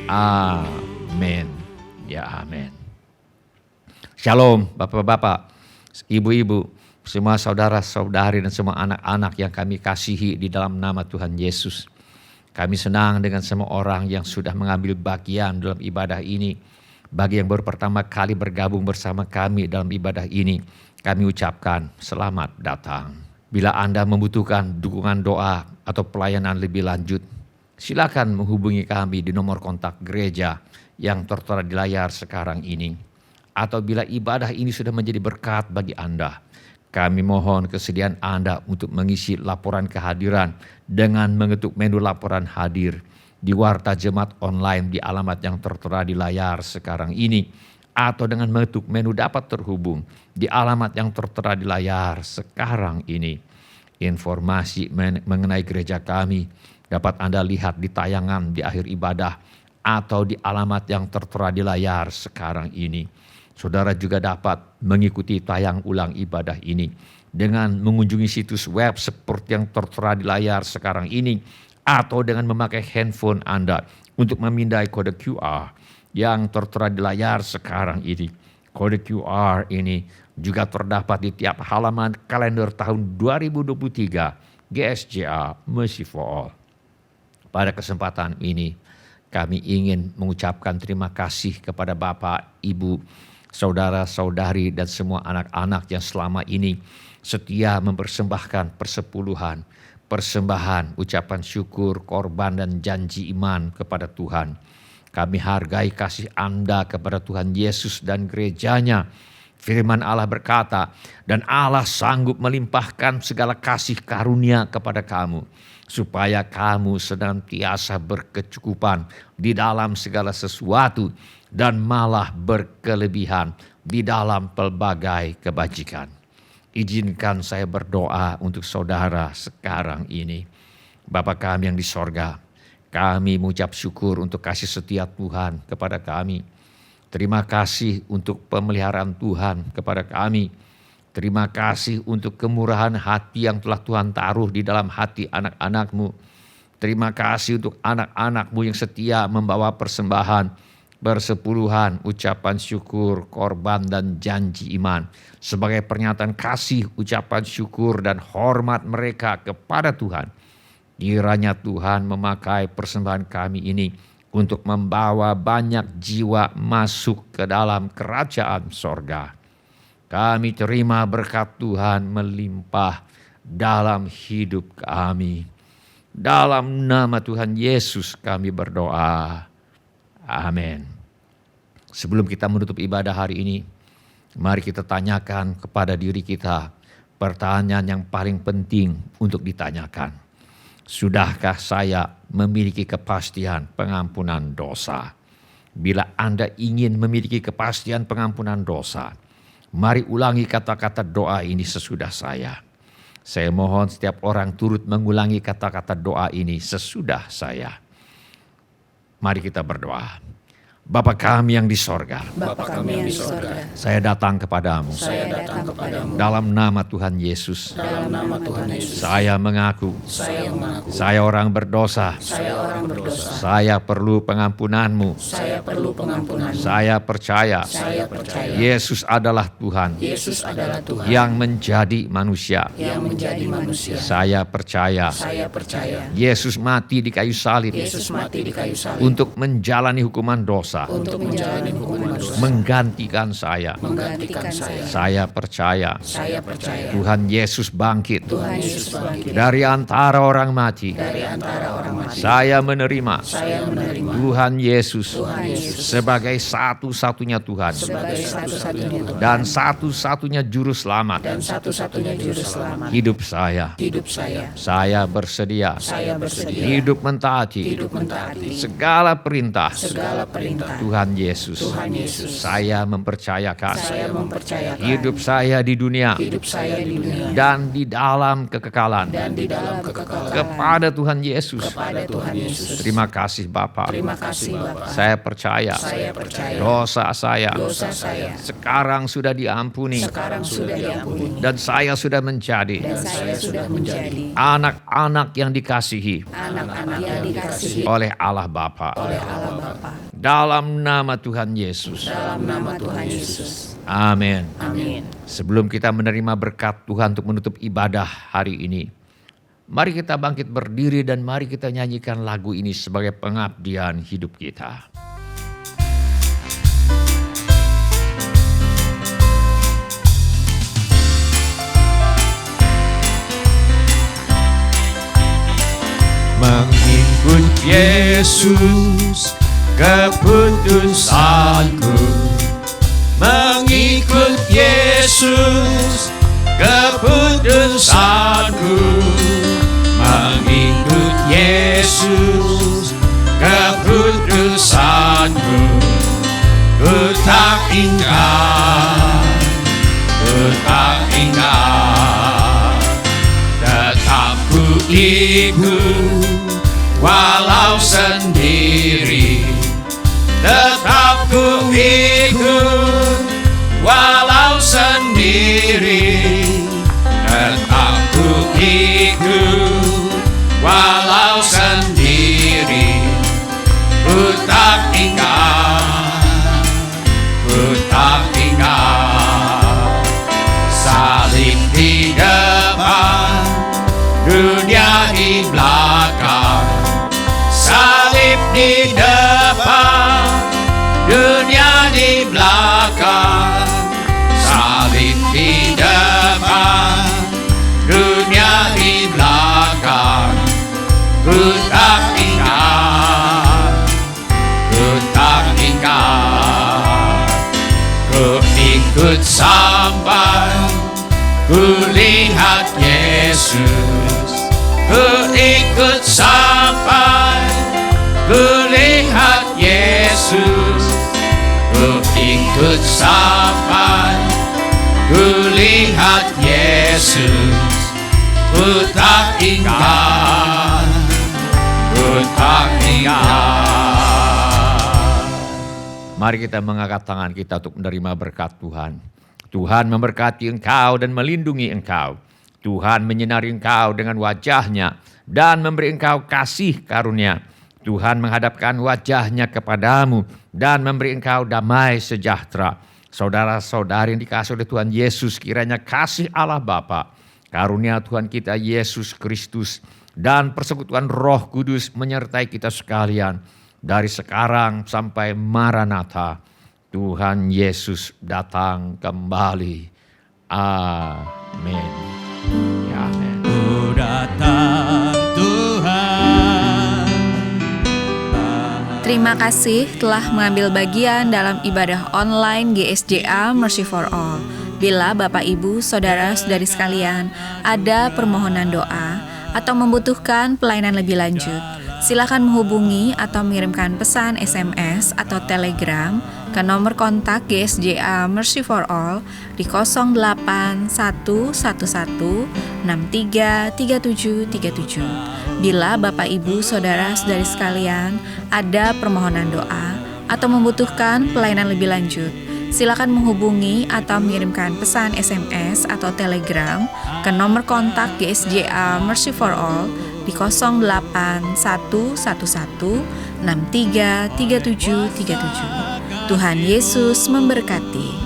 Amin. Ya amin. Shalom Bapak-bapak, Ibu-ibu, semua saudara-saudari dan semua anak-anak yang kami kasihi di dalam nama Tuhan Yesus. Kami senang dengan semua orang yang sudah mengambil bagian dalam ibadah ini. Bagi yang baru pertama kali bergabung bersama kami dalam ibadah ini, kami ucapkan selamat datang. Bila Anda membutuhkan dukungan doa atau pelayanan lebih lanjut, silakan menghubungi kami di nomor kontak gereja yang tertera di layar sekarang ini. Atau bila ibadah ini sudah menjadi berkat bagi Anda, kami mohon kesediaan Anda untuk mengisi laporan kehadiran dengan mengetuk menu laporan hadir di Warta Jemaat online di alamat yang tertera di layar sekarang ini, atau dengan mengetuk menu dapat terhubung di alamat yang tertera di layar sekarang ini. Informasi mengenai gereja kami dapat Anda lihat di tayangan di akhir ibadah atau di alamat yang tertera di layar sekarang ini. Saudara juga dapat mengikuti tayang ulang ibadah ini dengan mengunjungi situs web seperti yang tertera di layar sekarang ini, atau dengan memakai handphone Anda untuk memindai kode QR yang tertera di layar sekarang ini. Kode QR ini juga terdapat di tiap halaman kalender tahun 2023 GSJA Mercy for All. Pada kesempatan ini kami ingin mengucapkan terima kasih kepada Bapak, Ibu, saudara-saudari dan semua anak-anak yang selama ini setia mempersembahkan persepuluhan, persembahan, ucapan syukur, korban dan janji iman kepada Tuhan. Kami hargai kasih Anda kepada Tuhan Yesus dan gerejanya. Firman Allah berkata, dan Allah sanggup melimpahkan segala kasih karunia kepada kamu, supaya kamu senantiasa berkecukupan di dalam segala sesuatu, dan malah berkelebihan di dalam pelbagai kebajikan. Izinkan saya berdoa untuk saudara sekarang ini. Bapa kami yang di sorga, kami mengucap syukur untuk kasih setia Tuhan kepada kami. Terima kasih untuk pemeliharaan Tuhan kepada kami. Terima kasih untuk kemurahan hati yang telah Tuhan taruh di dalam hati anak-anak-Mu. Terima kasih untuk anak-anak-Mu yang setia membawa persembahan, persepuluhan, ucapan syukur, korban dan janji iman. Sebagai pernyataan kasih, ucapan syukur dan hormat mereka kepada Tuhan. Kiranya Tuhan memakai persembahan kami ini untuk membawa banyak jiwa masuk ke dalam kerajaan sorga. Kami terima berkat Tuhan melimpah dalam hidup kami. Dalam nama Tuhan Yesus kami berdoa. Amin. Sebelum kita menutup ibadah hari ini, mari kita tanyakan kepada diri kita pertanyaan yang paling penting untuk ditanyakan. Sudahkah saya memiliki kepastian pengampunan dosa? Bila Anda ingin memiliki kepastian pengampunan dosa, mari ulangi kata-kata doa ini sesudah saya. Saya mohon setiap orang turut mengulangi kata-kata doa ini sesudah saya. Mari kita berdoa. Bapa kami yang di sorga, Bapa kami yang di sorga, saya datang kepadamu. saya datang kepadamu. Dalam nama Tuhan Yesus, Dalam nama Tuhan Yesus, saya mengaku saya mengaku saya orang berdosa. saya orang berdosa. Saya perlu pengampunan-Mu. Saya perlu pengampunan. Saya percaya Saya percaya Yesus adalah Tuhan Yesus adalah Tuhan yang menjadi manusia. yang menjadi manusia. Saya percaya Saya percaya Yesus mati di kayu salib Yesus mati di kayu salib untuk menjalani hukuman dosa, untuk menjalani hukuman dosa, menggantikan saya. menggantikan saya. Saya percaya Saya percaya Tuhan Yesus bangkit Tuhan Yesus bangkit dari antara orang mati. dari antara orang mati. Saya menerima Saya menerima Tuhan Yesus Tuhan Yesus sebagai satu-satunya Tuhan sebagai satu-satunya Tuhan dan satu-satunya juru selamat dan satu-satunya juru selamat hidup saya. hidup saya. Saya bersedia Saya bersedia hidup mentaati hidup mentaati segala perintah segala perintah Tuhan Yesus. Tuhan Yesus. Saya mempercayakan Saya mempercayakan hidup saya di dunia hidup saya di dunia dan di dalam kekekalan dan di dalam kekekalan kepada Tuhan Yesus. kepada Tuhan Yesus. Terima kasih Bapa. Terima kasih Bapa. Saya percaya Saya percaya dosa saya dosa saya sekarang sudah diampuni sekarang sudah diampuni dan saya sudah menjadi dan saya sudah menjadi anak-anak yang dikasihi anak-anak yang dikasihi oleh Allah Bapa. oleh Allah Bapa. Dalam nama Tuhan Yesus. Dalam nama Tuhan Yesus. Amin. Amin. Sebelum kita menerima berkat Tuhan untuk menutup ibadah hari ini, mari kita bangkit berdiri dan mari kita nyanyikan lagu ini sebagai pengabdian hidup kita. Mengikut Yesus keputusanku, mengikut Yesus keputusanku, mengikut Yesus keputusanku. Ku tak ingat, ku tak ingat, tetap ku ikut walau sendiri. Tetap ku ikut walau sendiri. Tetap ku ikut walau sendiri. Ku tak ingat, ku tak ingat. Salib di depan, dunia di belakang. Salib di depan, dunia di belakang. Salib di depan, dunia di belakang. Ku tak ingat, ku tak ingat. Ku ikut sampai ku lihat Yesus. Ku ikut sampai ku lihat Yesus. Ku ikut sampai ku lihat Yesus. Ku tak ingat, ku tak ingat. Mari kita mengangkat tangan kita untuk menerima berkat Tuhan. Tuhan memberkati engkau dan melindungi engkau. Tuhan menyinari engkau dengan wajah-Nya dan memberi engkau kasih karunia. Tuhan menghadapkan wajahnya kepadamu dan memberi engkau damai sejahtera. Saudara-saudari yang dikasihi oleh Tuhan Yesus, kiranya kasih Allah Bapa, karunia Tuhan kita Yesus Kristus, dan persekutuan Roh Kudus menyertai kita sekalian dari sekarang sampai Maranatha. Tuhan Yesus datang kembali. Amin. Ya, amin. Ku datang Tuhan. Terima kasih telah mengambil bagian dalam ibadah online GSJA Mercy for All. Bila Bapak, Ibu, Saudara-saudari sekalian ada permohonan doa atau membutuhkan pelayanan lebih lanjut, silakan menghubungi atau mengirimkan pesan SMS atau Telegram ke nomor kontak GSJA Mercy for All di 08111633737. Bila Bapak, Ibu, Saudara-saudari sekalian ada permohonan doa atau membutuhkan pelayanan lebih lanjut, silakan menghubungi atau mengirimkan pesan SMS atau Telegram ke nomor kontak GSJA Mercy for All di 08111633737. Tuhan Yesus memberkati.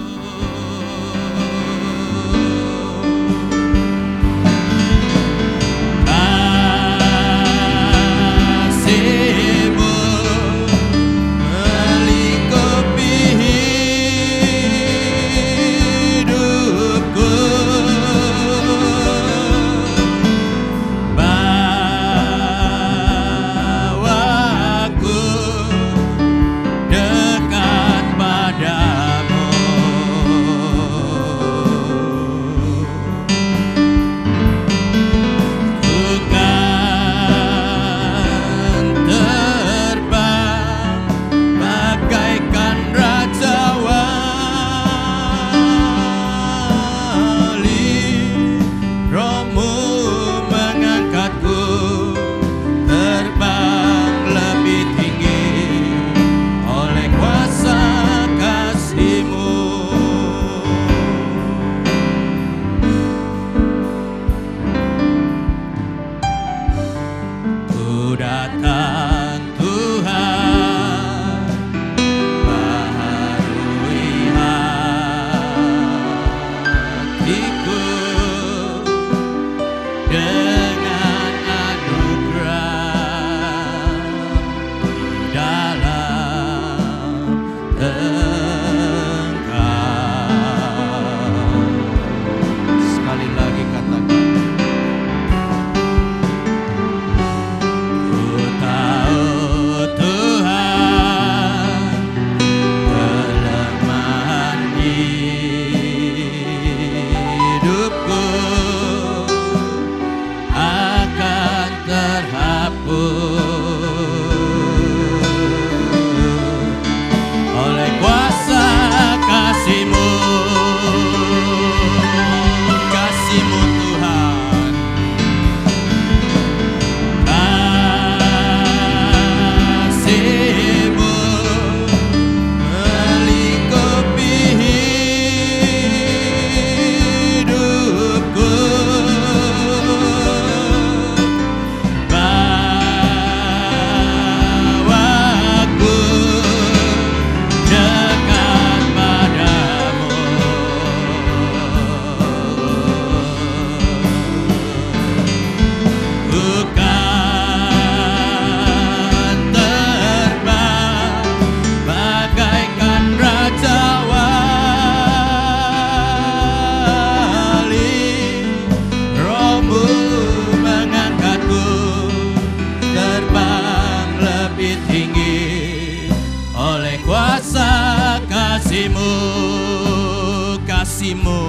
kasih-Mu.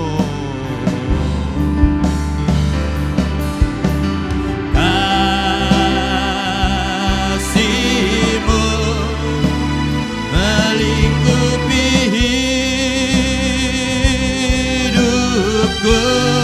Kasih-Mu melingkupi hidupku.